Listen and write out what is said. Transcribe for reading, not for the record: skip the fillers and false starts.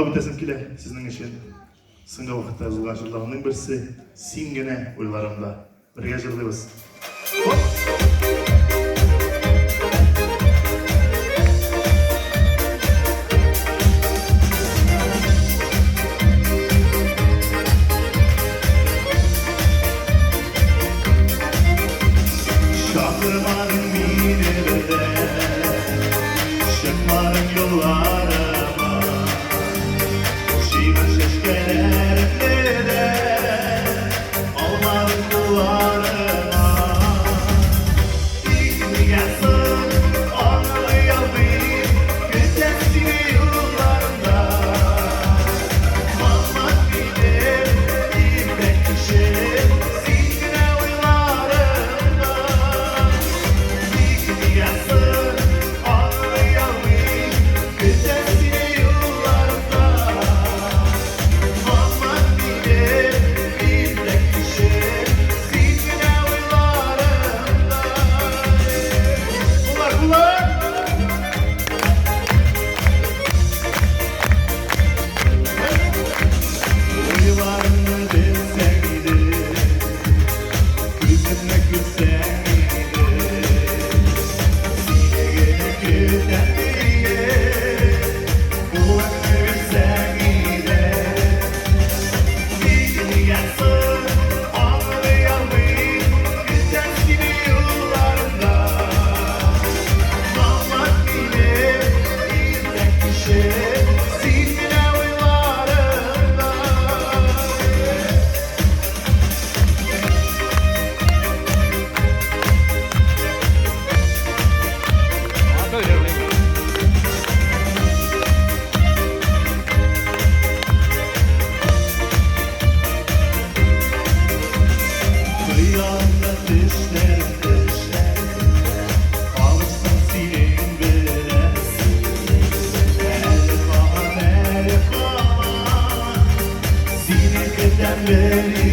Bu tesimkile sizin için sınga vakitte yazılgaçılığının birisi sin gene uylarımda birge jırlıyız. Şakırmanın minirde, şıkmanın yollarıma, şivan şeşkelerimde de, olmanın duvarıma. İlgimi gelsin, onu yapayım, güzelsini yollarında. Olmaz bilir, ipek kişi, singine uylarında. İlgimi gelsin, onu yapayım, güzelsini yollarında. Olmaz bilir, ipek kişi, singine uylarında. Kulak kulak! Uyularını bilseydi, gülsene gülseydi, sinegene güzelliğe, kulağını bilseydi. İlgimi gelsin, anlayalım, güzelsini yollarında. Olmaz bile, izlek kişi, singine uylarında. Kıyamda düşlerim düşlerim, alışsın senin bilesin. Elif aman, elif aman, seni kederleri